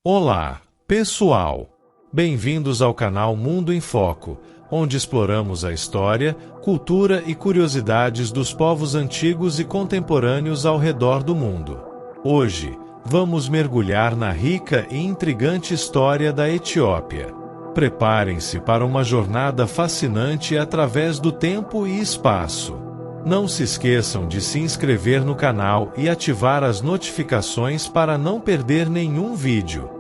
Olá, pessoal! Bem-vindos ao canal Mundo em Foco, onde exploramos a história, cultura e curiosidades dos povos antigos e contemporâneos ao redor do mundo. Hoje, vamos mergulhar na rica e intrigante história da Etiópia. Preparem-se para uma jornada fascinante através do tempo e espaço. Não se esqueçam de se inscrever no canal e ativar as notificações para não perder nenhum vídeo.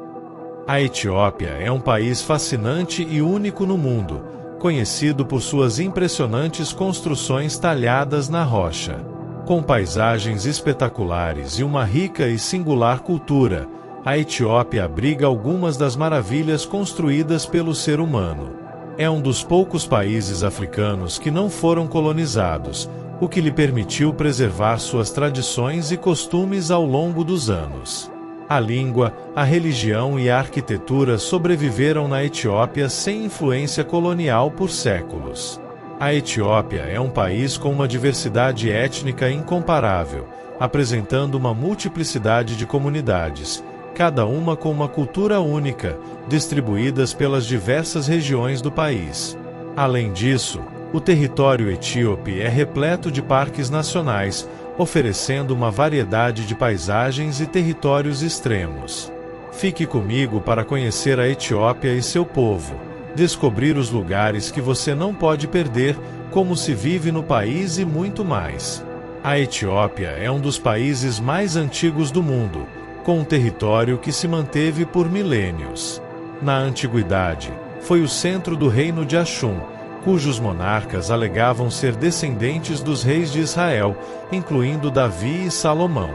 A Etiópia é um país fascinante e único no mundo, conhecido por suas impressionantes construções talhadas na rocha. Com paisagens espetaculares e uma rica e singular cultura, a Etiópia abriga algumas das maravilhas construídas pelo ser humano. É um dos poucos países africanos que não foram colonizados, o que lhe permitiu preservar suas tradições e costumes ao longo dos anos. A língua, a religião e a arquitetura sobreviveram na Etiópia sem influência colonial por séculos. A Etiópia é um país com uma diversidade étnica incomparável, apresentando uma multiplicidade de comunidades, cada uma com uma cultura única, distribuídas pelas diversas regiões do país. Além disso, o território etíope é repleto de parques nacionais, oferecendo uma variedade de paisagens e territórios extremos. Fique comigo para conhecer a Etiópia e seu povo, descobrir os lugares que você não pode perder, como se vive no país e muito mais. A Etiópia é um dos países mais antigos do mundo, com um território que se manteve por milênios. Na antiguidade, foi o centro do reino de Axum, cujos monarcas alegavam ser descendentes dos reis de Israel, incluindo Davi e Salomão.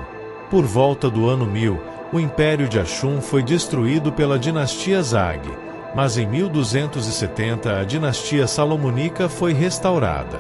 Por volta do ano 1000, o Império de Axum foi destruído pela dinastia Zag, mas em 1270 a dinastia Salomônica foi restaurada.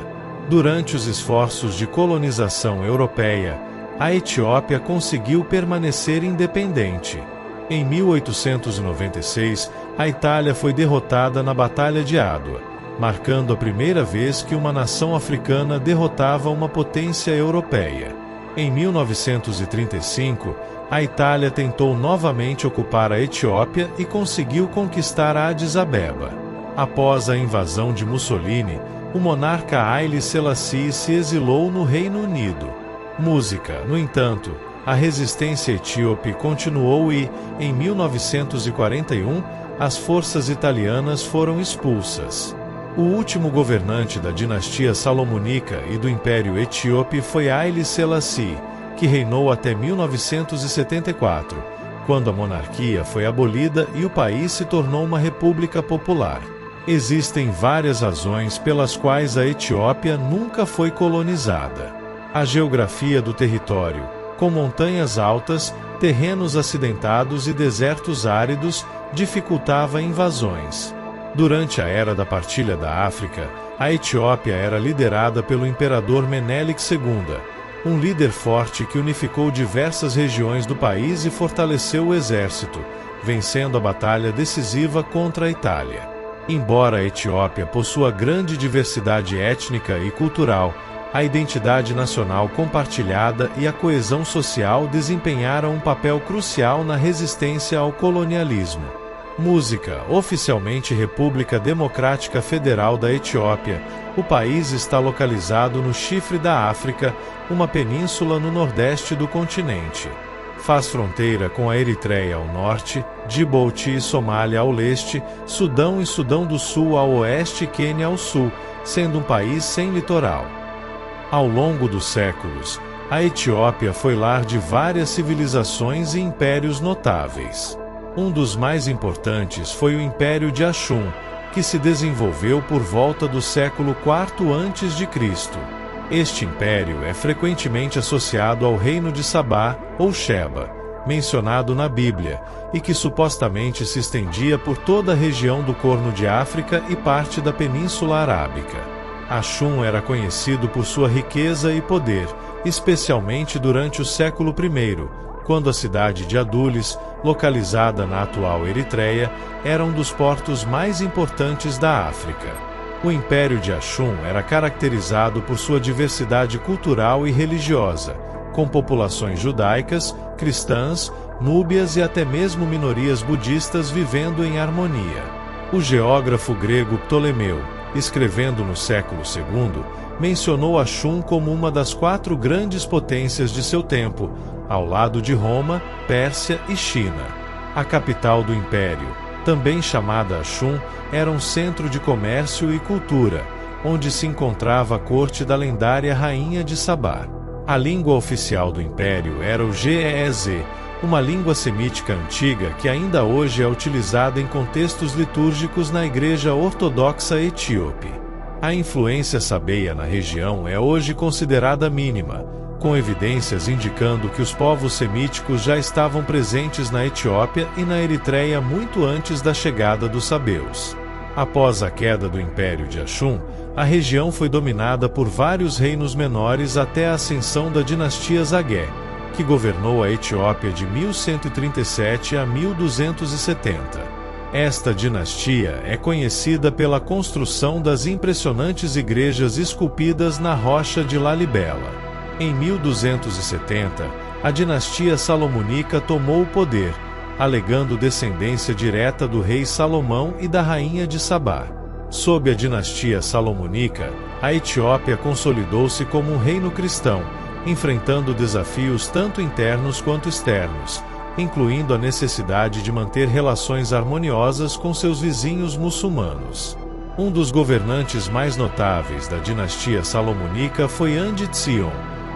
Durante os esforços de colonização europeia, a Etiópia conseguiu permanecer independente. Em 1896, a Itália foi derrotada na Batalha de Adwa, marcando a primeira vez que uma nação africana derrotava uma potência europeia. Em 1935, a Itália tentou novamente ocupar a Etiópia e conseguiu conquistar Addis Abeba. Após a invasão de Mussolini, o monarca Haile Selassie se exilou no Reino Unido. Música, no entanto, a resistência etíope continuou e, em 1941, as forças italianas foram expulsas. O último governante da dinastia Salomônica e do Império Etíope foi Haile Selassie, que reinou até 1974, quando a monarquia foi abolida e o país se tornou uma república popular. Existem várias razões pelas quais a Etiópia nunca foi colonizada. A geografia do território, com montanhas altas, terrenos acidentados e desertos áridos, dificultava invasões. Durante a Era da Partilha da África, a Etiópia era liderada pelo imperador Menelik II, um líder forte que unificou diversas regiões do país e fortaleceu o exército, vencendo a batalha decisiva contra a Itália. Embora a Etiópia possua grande diversidade étnica e cultural, a identidade nacional compartilhada e a coesão social desempenharam um papel crucial na resistência ao colonialismo. Música, oficialmente República Democrática Federal da Etiópia, o país está localizado no Chifre da África, uma península no nordeste do continente. Faz fronteira com a Eritreia ao norte, Djibouti e Somália ao leste, Sudão e Sudão do Sul ao oeste e Quênia ao sul, sendo um país sem litoral. Ao longo dos séculos, a Etiópia foi lar de várias civilizações e impérios notáveis. Um dos mais importantes foi o Império de Axum, que se desenvolveu por volta do século IV a.C. Este império é frequentemente associado ao reino de Sabá, ou Sheba, mencionado na Bíblia, e que supostamente se estendia por toda a região do Corno de África e parte da Península Arábica. Axum era conhecido por sua riqueza e poder, especialmente durante o século I, quando a cidade de Adulis, localizada na atual Eritreia, era um dos portos mais importantes da África. O Império de Axum era caracterizado por sua diversidade cultural e religiosa, com populações judaicas, cristãs, núbias e até mesmo minorias budistas vivendo em harmonia. O geógrafo grego Ptolomeu, escrevendo no século II, mencionou Axum como uma das 4 grandes potências de seu tempo, ao lado de Roma, Pérsia e China. A capital do império, também chamada Axum, era um centro de comércio e cultura, onde se encontrava a corte da lendária rainha de Sabá. A língua oficial do império era o Ge'ez, uma língua semítica antiga que ainda hoje é utilizada em contextos litúrgicos na Igreja Ortodoxa Etíope. A influência sabeia na região é hoje considerada mínima, com evidências indicando que os povos semíticos já estavam presentes na Etiópia e na Eritreia muito antes da chegada dos sabeus. Após a queda do Império de Axum, a região foi dominada por vários reinos menores até a ascensão da dinastia Zagué, que governou a Etiópia de 1137 a 1270. Esta dinastia é conhecida pela construção das impressionantes igrejas esculpidas na rocha de Lalibela. Em 1270, a dinastia Salomônica tomou o poder, alegando descendência direta do rei Salomão e da rainha de Sabá. Sob a dinastia Salomônica, a Etiópia consolidou-se como um reino cristão, enfrentando desafios tanto internos quanto externos, incluindo a necessidade de manter relações harmoniosas com seus vizinhos muçulmanos. Um dos governantes mais notáveis da dinastia Salomônica foi Anditsion,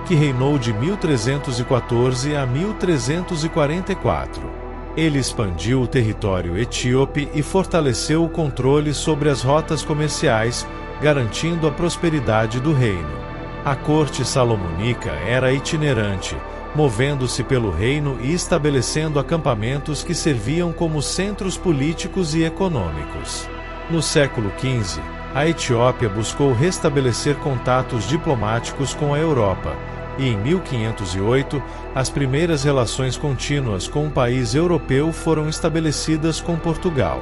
que reinou de 1314 a 1344. Ele expandiu o território etíope e fortaleceu o controle sobre as rotas comerciais, garantindo a prosperidade do reino. A corte salomônica era itinerante, movendo-se pelo reino e estabelecendo acampamentos que serviam como centros políticos e econômicos. No século XV, a Etiópia buscou restabelecer contatos diplomáticos com a Europa, e em 1508, as primeiras relações contínuas com um país europeu foram estabelecidas com Portugal.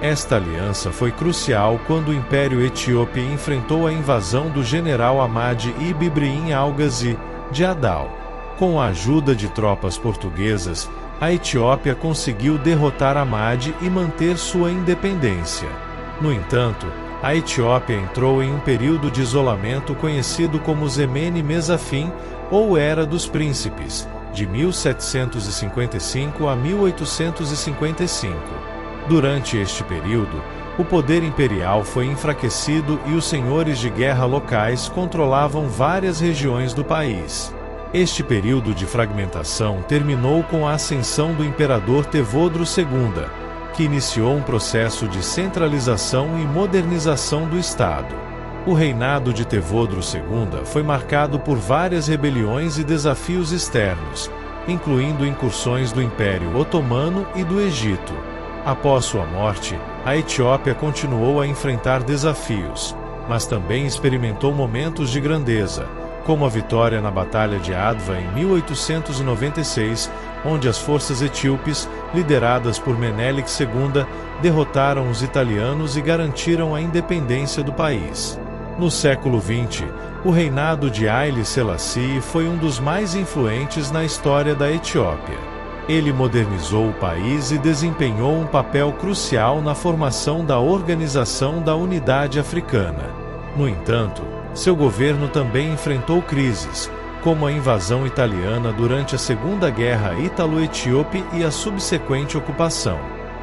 Esta aliança foi crucial quando o Império Etíope enfrentou a invasão do general Ahmad Ibn Ibrahim al-Ghazi, de Adal. Com a ajuda de tropas portuguesas, a Etiópia conseguiu derrotar Ahmad e manter sua independência. No entanto, a Etiópia entrou em um período de isolamento conhecido como Zemene Mesafim, ou Era dos Príncipes, de 1755 a 1855. Durante este período, o poder imperial foi enfraquecido e os senhores de guerra locais controlavam várias regiões do país. Este período de fragmentação terminou com a ascensão do imperador Tevodro II, que iniciou um processo de centralização e modernização do Estado. O reinado de Tevodro II foi marcado por várias rebeliões e desafios externos, incluindo incursões do Império Otomano e do Egito. Após sua morte, a Etiópia continuou a enfrentar desafios, mas também experimentou momentos de grandeza, como a vitória na Batalha de Adwa em 1896, onde as forças etíopes, lideradas por Menelik II, derrotaram os italianos e garantiram a independência do país. No século XX, o reinado de Haile Selassie foi um dos mais influentes na história da Etiópia. Ele modernizou o país e desempenhou um papel crucial na formação da Organização da Unidade Africana. No entanto, seu governo também enfrentou crises, como a invasão italiana durante a Segunda Guerra Ítalo-Etíope e a subsequente ocupação.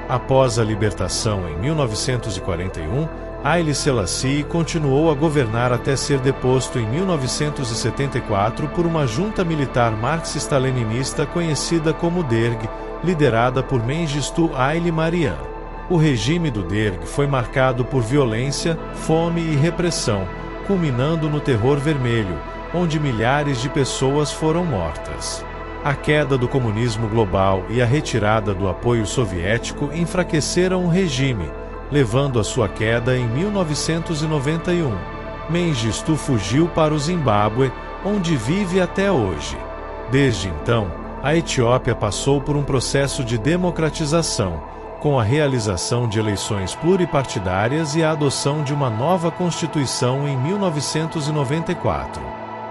Após a libertação em 1941, Haile Selassie continuou a governar até ser deposto em 1974 por uma junta militar marxista-leninista conhecida como Derg, liderada por Mengistu Haile Mariam. O regime do Derg foi marcado por violência, fome e repressão, culminando no Terror Vermelho, onde milhares de pessoas foram mortas. A queda do comunismo global e a retirada do apoio soviético enfraqueceram o regime, levando à sua queda em 1991. Mengistu fugiu para o Zimbábue, onde vive até hoje. Desde então, a Etiópia passou por um processo de democratização, com a realização de eleições pluripartidárias e a adoção de uma nova Constituição em 1994.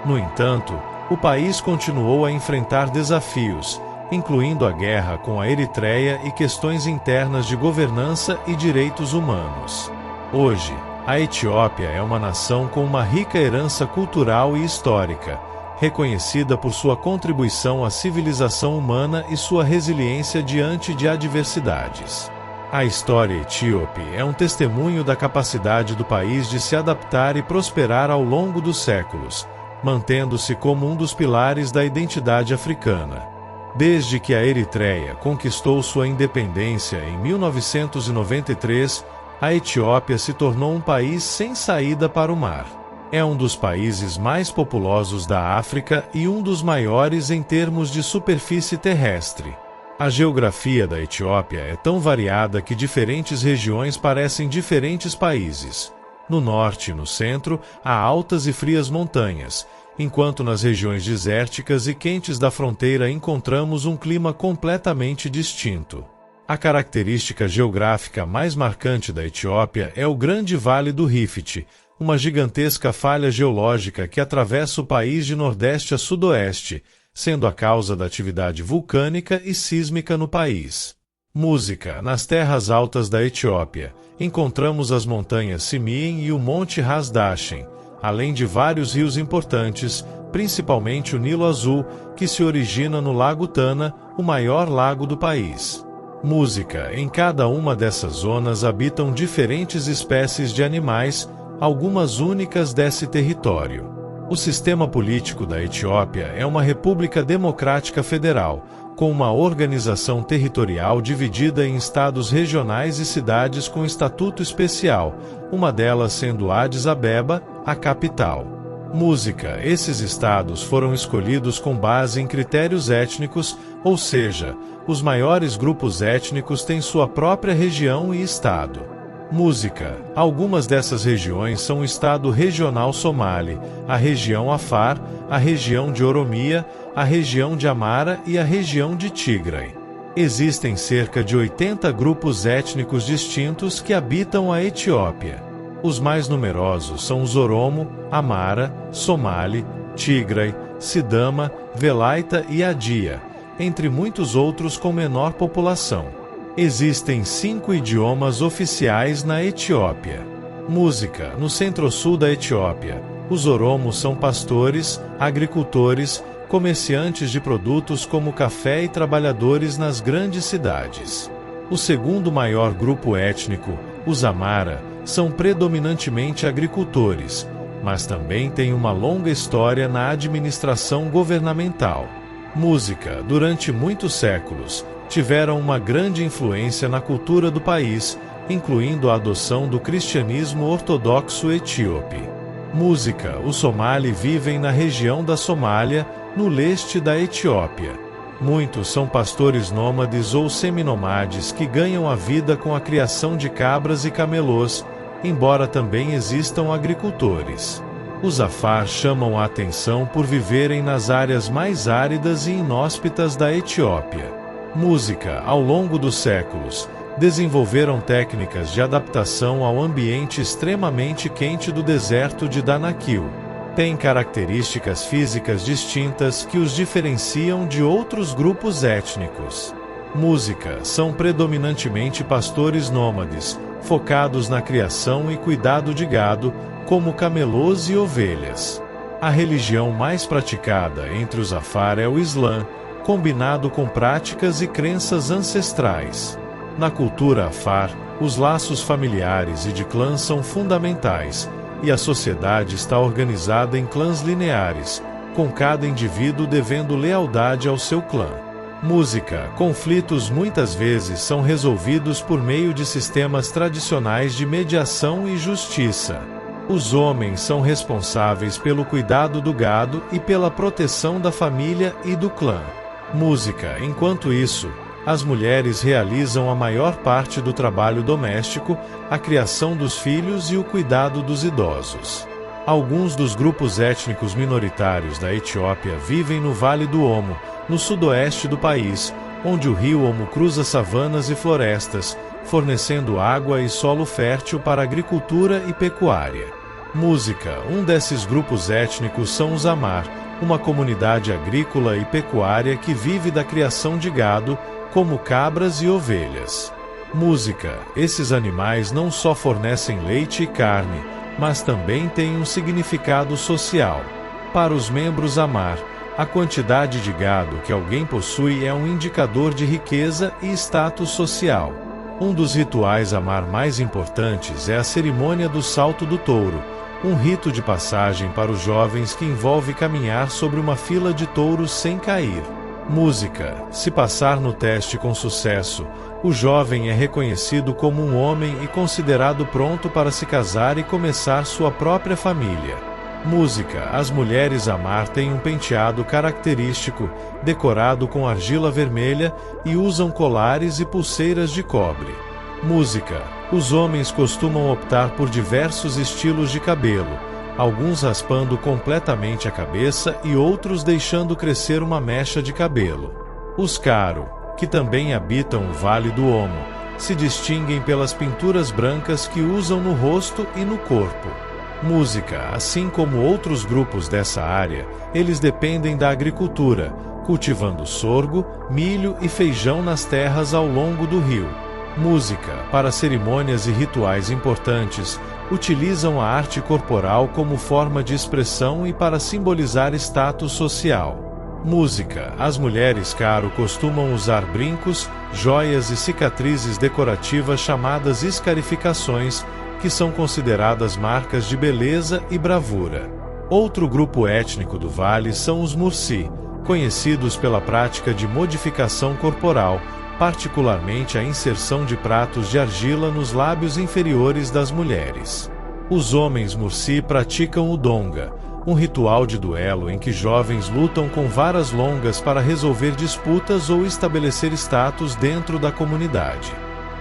No entanto, o país continuou a enfrentar desafios, incluindo a guerra com a Eritreia e questões internas de governança e direitos humanos. Hoje, a Etiópia é uma nação com uma rica herança cultural e histórica, reconhecida por sua contribuição à civilização humana e sua resiliência diante de adversidades. A história etíope é um testemunho da capacidade do país de se adaptar e prosperar ao longo dos séculos, mantendo-se como um dos pilares da identidade africana. Desde que a Eritreia conquistou sua independência em 1993, a Etiópia se tornou um país sem saída para o mar. É um dos países mais populosos da África e um dos maiores em termos de superfície terrestre. A geografia da Etiópia é tão variada que diferentes regiões parecem diferentes países. No norte e no centro, há altas e frias montanhas, enquanto nas regiões desérticas e quentes da fronteira encontramos um clima completamente distinto. A característica geográfica mais marcante da Etiópia é o Grande Vale do Rift, uma gigantesca falha geológica que atravessa o país de nordeste a sudoeste, sendo a causa da atividade vulcânica e sísmica no país. Música. Nas terras altas da Etiópia, encontramos as montanhas Simien e o Monte Hasdashen, além de vários rios importantes, principalmente o Nilo Azul, que se origina no Lago Tana, o maior lago do país. Música. Em cada uma dessas zonas habitam diferentes espécies de animais, algumas únicas desse território. O sistema político da Etiópia é uma república democrática federal, com uma organização territorial dividida em estados regionais e cidades com estatuto especial, uma delas sendo Addis Abeba, a capital. Música. Esses estados foram escolhidos com base em critérios étnicos, ou seja, os maiores grupos étnicos têm sua própria região e estado. Música. Algumas dessas regiões são o estado regional Somali, a região Afar, a região de Oromia, a região de Amara e a região de Tigray. Existem cerca de 80 grupos étnicos distintos que habitam a Etiópia. Os mais numerosos são os Oromo, Amara, Somali, Tigray, Sidama, Velaita e Adia, entre muitos outros com menor população. Existem 5 idiomas oficiais na Etiópia. Música. No centro-sul da Etiópia, os Oromos são pastores, agricultores, comerciantes de produtos como café e trabalhadores nas grandes cidades. O segundo maior grupo étnico, os Amara, são predominantemente agricultores, mas também têm uma longa história na administração governamental. Música. Durante muitos séculos, tiveram uma grande influência na cultura do país, incluindo a adoção do cristianismo ortodoxo etíope. Música. Os Somali vivem na região da Somália, no leste da Etiópia. Muitos são pastores nômades ou seminomades que ganham a vida com a criação de cabras e camelôs, embora também existam agricultores. Os Afar chamam a atenção por viverem nas áreas mais áridas e inóspitas da Etiópia. Música. Ao longo dos séculos, desenvolveram técnicas de adaptação ao ambiente extremamente quente do deserto de Danakil. Têm características físicas distintas que os diferenciam de outros grupos étnicos. Música. São predominantemente pastores nômades, focados na criação e cuidado de gado, como camelôs e ovelhas. A religião mais praticada entre os Afar é o Islã, combinado com práticas e crenças ancestrais. Na cultura Afar, os laços familiares e de clãs são fundamentais, e a sociedade está organizada em clãs lineares, com cada indivíduo devendo lealdade ao seu clã. Música. Conflitos muitas vezes são resolvidos por meio de sistemas tradicionais de mediação e justiça. Os homens são responsáveis pelo cuidado do gado e pela proteção da família e do clã. Música. Enquanto isso, as mulheres realizam a maior parte do trabalho doméstico, a criação dos filhos e o cuidado dos idosos. Alguns dos grupos étnicos minoritários da Etiópia vivem no Vale do Omo, no sudoeste do país, onde o rio Omo cruza savanas e florestas, fornecendo água e solo fértil para agricultura e pecuária. Música. Um desses grupos étnicos são os Amar, uma comunidade agrícola e pecuária que vive da criação de gado, como cabras e ovelhas. Música. Esses animais não só fornecem leite e carne, mas também têm um significado social. Para os membros Amar, a quantidade de gado que alguém possui é um indicador de riqueza e status social. Um dos rituais Amar mais importantes é a cerimônia do salto do touro, um rito de passagem para os jovens que envolve caminhar sobre uma fila de touros sem cair. Música. Se passar no teste com sucesso, o jovem é reconhecido como um homem e considerado pronto para se casar e começar sua própria família. Música. As mulheres Amar têm um penteado característico, decorado com argila vermelha, e usam colares e pulseiras de cobre. Música. Os homens costumam optar por diversos estilos de cabelo, alguns raspando completamente a cabeça e outros deixando crescer uma mecha de cabelo. Os Karo, que também habitam o Vale do Omo, se distinguem pelas pinturas brancas que usam no rosto e no corpo. Música. Assim como outros grupos dessa área, eles dependem da agricultura, cultivando sorgo, milho e feijão nas terras ao longo do rio. Música. Para cerimônias e rituais importantes, utilizam a arte corporal como forma de expressão e para simbolizar status social. Música. As mulheres Karo costumam usar brincos, joias e cicatrizes decorativas chamadas escarificações, que são consideradas marcas de beleza e bravura. Outro grupo étnico do vale são os Mursi, conhecidos pela prática de modificação corporal, particularmente a inserção de pratos de argila nos lábios inferiores das mulheres. Os homens Mursi praticam o Donga, um ritual de duelo em que jovens lutam com varas longas para resolver disputas ou estabelecer status dentro da comunidade.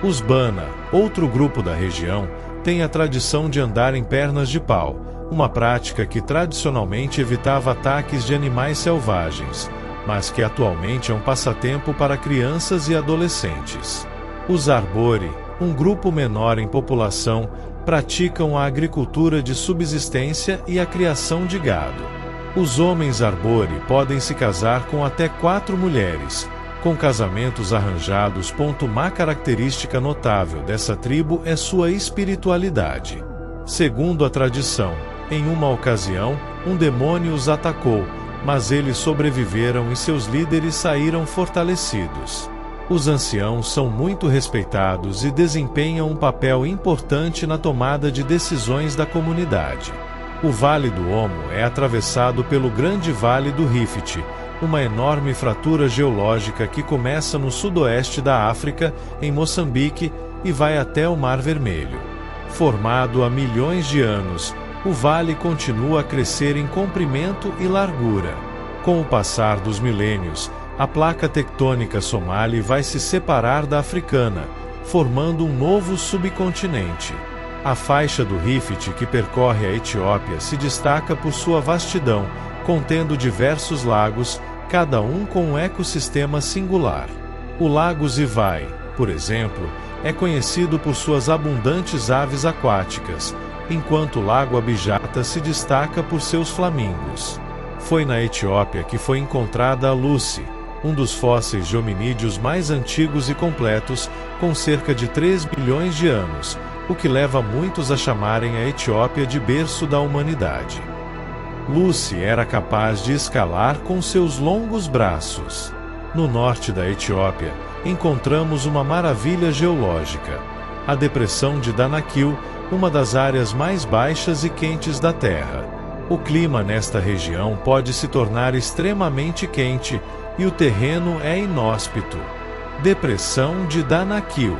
Os Bana, outro grupo da região, tem a tradição de andar em pernas de pau, uma prática que tradicionalmente evitava ataques de animais selvagens, mas que atualmente é um passatempo para crianças e adolescentes. Os Arbori, um grupo menor em população, praticam a agricultura de subsistência e a criação de gado. Os homens Arbori podem se casar com até 4 mulheres, com casamentos arranjados. Uma característica notável dessa tribo é sua espiritualidade. Segundo a tradição, em uma ocasião, um demônio os atacou, mas eles sobreviveram e seus líderes saíram fortalecidos. Os anciãos são muito respeitados e desempenham um papel importante na tomada de decisões da comunidade. O Vale do Omo é atravessado pelo Grande Vale do Rift, uma enorme fratura geológica que começa no sudoeste da África, em Moçambique, e vai até o Mar Vermelho. Formado há milhões de anos, o vale continua a crescer em comprimento e largura. Com o passar dos milênios, a placa tectônica somali vai se separar da africana, formando um novo subcontinente. A faixa do Rift que percorre a Etiópia se destaca por sua vastidão, contendo diversos lagos, cada um com um ecossistema singular. O Lago Zivai, por exemplo, é conhecido por suas abundantes aves aquáticas, enquanto o Lago Abijata se destaca por seus flamingos. Foi na Etiópia que foi encontrada a Lucy, um dos fósseis de hominídeos mais antigos e completos, com cerca de 3 bilhões de anos, o que leva muitos a chamarem a Etiópia de berço da humanidade. Lucy era capaz de escalar com seus longos braços. No norte da Etiópia, encontramos uma maravilha geológica, a Depressão de Danakil, uma das áreas mais baixas e quentes da Terra. O clima nesta região pode se tornar extremamente quente e o terreno é inóspito. Depressão de Danakil.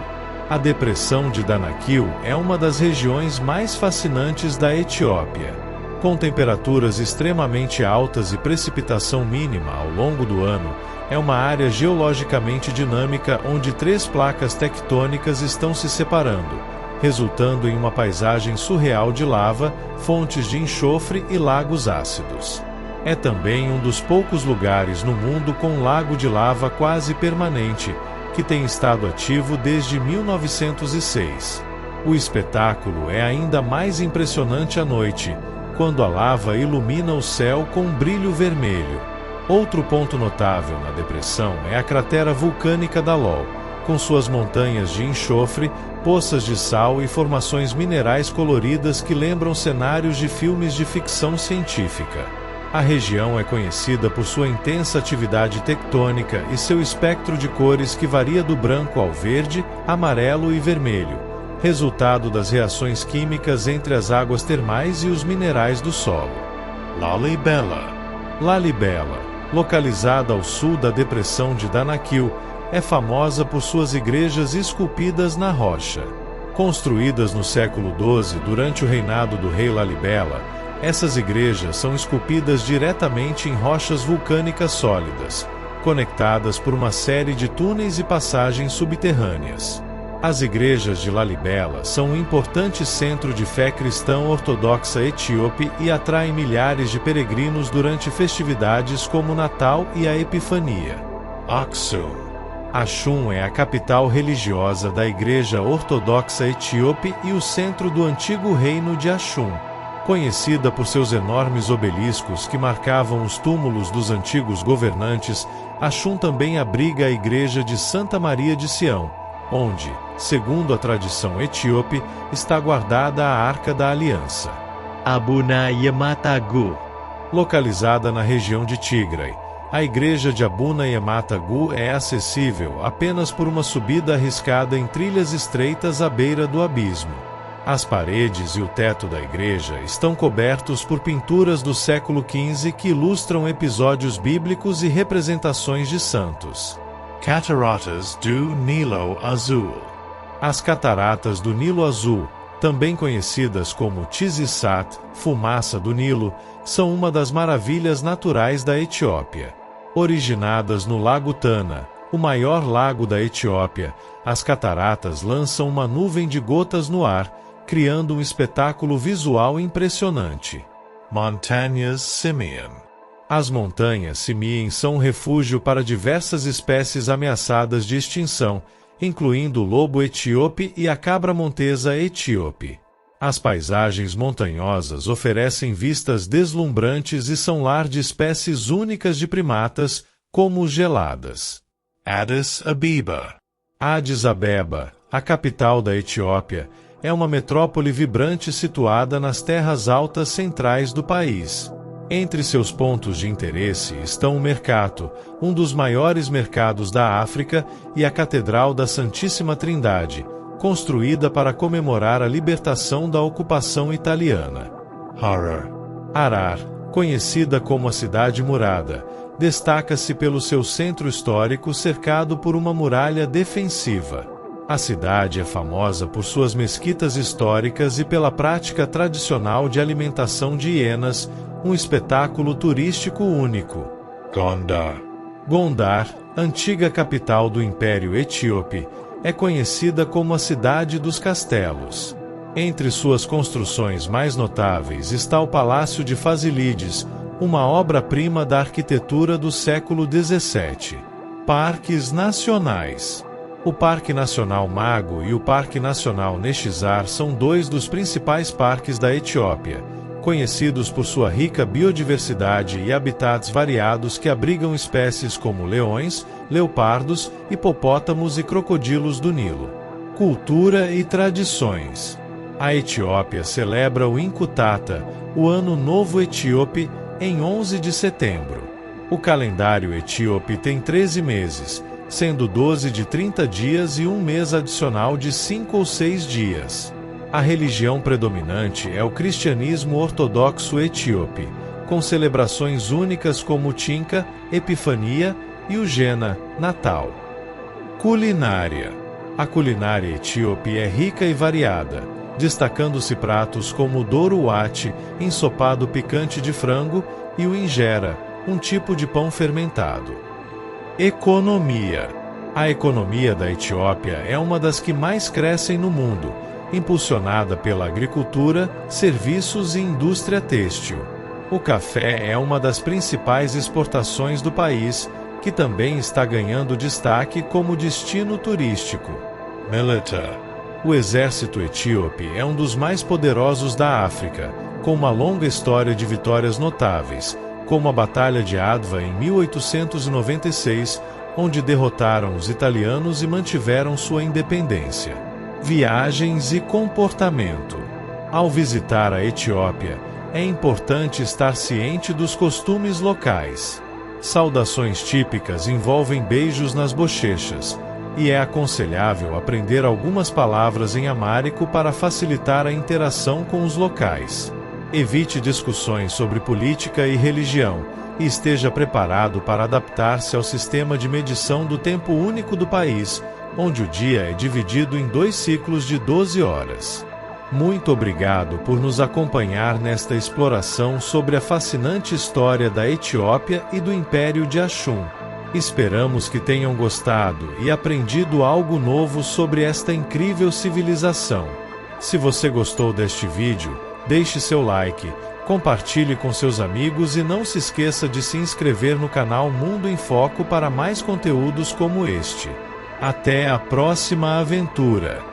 A Depressão de Danakil é uma das regiões mais fascinantes da Etiópia. Com temperaturas extremamente altas e precipitação mínima ao longo do ano, é uma área geologicamente dinâmica onde 3 placas tectônicas estão se separando, resultando em uma paisagem surreal de lava, fontes de enxofre e lagos ácidos. É também um dos poucos lugares no mundo com um lago de lava quase permanente, que tem estado ativo desde 1906. O espetáculo é ainda mais impressionante à noite, quando a lava ilumina o céu com um brilho vermelho. Outro ponto notável na depressão é a cratera vulcânica da Lol, com suas montanhas de enxofre, poças de sal e formações minerais coloridas que lembram cenários de filmes de ficção científica. A região é conhecida por sua intensa atividade tectônica e seu espectro de cores que varia do branco ao verde, amarelo e vermelho, resultado das reações químicas entre as águas termais e os minerais do solo. Lalibela. Lalibela, localizada ao sul da depressão de Danakil, é famosa por suas igrejas esculpidas na rocha. Construídas no século XII durante o reinado do rei Lalibela, essas igrejas são esculpidas diretamente em rochas vulcânicas sólidas, conectadas por uma série de túneis e passagens subterrâneas. As igrejas de Lalibela são um importante centro de fé cristã ortodoxa etíope e atraem milhares de peregrinos durante festividades como o Natal e a Epifania. Aksum. Axum é a capital religiosa da Igreja Ortodoxa Etíope e o centro do antigo reino de Axum. Conhecida por seus enormes obeliscos que marcavam os túmulos dos antigos governantes, Axum também abriga a igreja de Santa Maria de Sião, onde, segundo a tradição etíope, está guardada a Arca da Aliança. Abuna Yamata-gu. Localizada na região de Tigray, a igreja de Abuna Yamata-gu é acessível apenas por uma subida arriscada em trilhas estreitas à beira do abismo. As paredes e o teto da igreja estão cobertos por pinturas do século XV que ilustram episódios bíblicos e representações de santos. Cataratas do Nilo Azul. As Cataratas do Nilo Azul, também conhecidas como Tizissat, fumaça do Nilo, são uma das maravilhas naturais da Etiópia. Originadas no Lago Tana, o maior lago da Etiópia, as cataratas lançam uma nuvem de gotas no ar, criando um espetáculo visual impressionante. Montanhas Simien. As montanhas Simien são um refúgio para diversas espécies ameaçadas de extinção, incluindo o lobo etíope e a cabra montesa etíope. As paisagens montanhosas oferecem vistas deslumbrantes e são lar de espécies únicas de primatas, como os geladas. Addis Abeba. Addis Abeba, a capital da Etiópia, é uma metrópole vibrante situada nas terras altas centrais do país. Entre seus pontos de interesse estão o Mercato, um dos maiores mercados da África, e a Catedral da Santíssima Trindade, construída para comemorar a libertação da ocupação italiana. Harar. Harar, conhecida como a Cidade Murada, destaca-se pelo seu centro histórico cercado por uma muralha defensiva. A cidade é famosa por suas mesquitas históricas e pela prática tradicional de alimentação de hienas, um espetáculo turístico único. Gondar. Gondar, antiga capital do Império Etíope, é conhecida como a Cidade dos Castelos. Entre suas construções mais notáveis está o Palácio de Fasilides, uma obra-prima da arquitetura do século XVII. Parques nacionais. O Parque Nacional Mago e o Parque Nacional Nechizar são dois dos principais parques da Etiópia, conhecidos por sua rica biodiversidade e habitats variados que abrigam espécies como leões, leopardos, hipopótamos e crocodilos do Nilo. Cultura e tradições. A Etiópia celebra o Inkutata, o Ano Novo Etíope, em 11 de setembro. O calendário etíope tem 13 meses, sendo 12 de 30 dias e um mês adicional de 5 ou 6 dias. A religião predominante é o cristianismo ortodoxo etíope, com celebrações únicas como o Tinka, Epifania e o Gena, Natal. Culinária. A culinária etíope é rica e variada, destacando-se pratos como o doruwati, ensopado picante de frango, e o injera, um tipo de pão fermentado. Economia. A economia da Etiópia é uma das que mais crescem no mundo, impulsionada pela agricultura, serviços e indústria têxtil. O café é uma das principais exportações do país, que também está ganhando destaque como destino turístico. Melita. O exército etíope é um dos mais poderosos da África, com uma longa história de vitórias notáveis, como a Batalha de Adwa em 1896, onde derrotaram os italianos e mantiveram sua independência. Viagens e comportamento. Ao visitar a Etiópia, é importante estar ciente dos costumes locais. Saudações típicas envolvem beijos nas bochechas, e é aconselhável aprender algumas palavras em amárico para facilitar a interação com os locais. Evite discussões sobre política e religião, e esteja preparado para adaptar-se ao sistema de medição do tempo único do país, onde o dia é dividido em 2 ciclos de 12 horas. Muito obrigado por nos acompanhar nesta exploração sobre a fascinante história da Etiópia e do Império de Axum. Esperamos que tenham gostado e aprendido algo novo sobre esta incrível civilização. Se você gostou deste vídeo, deixe seu like, compartilhe com seus amigos e não se esqueça de se inscrever no canal Mundo em Foco para mais conteúdos como este. Até a próxima aventura!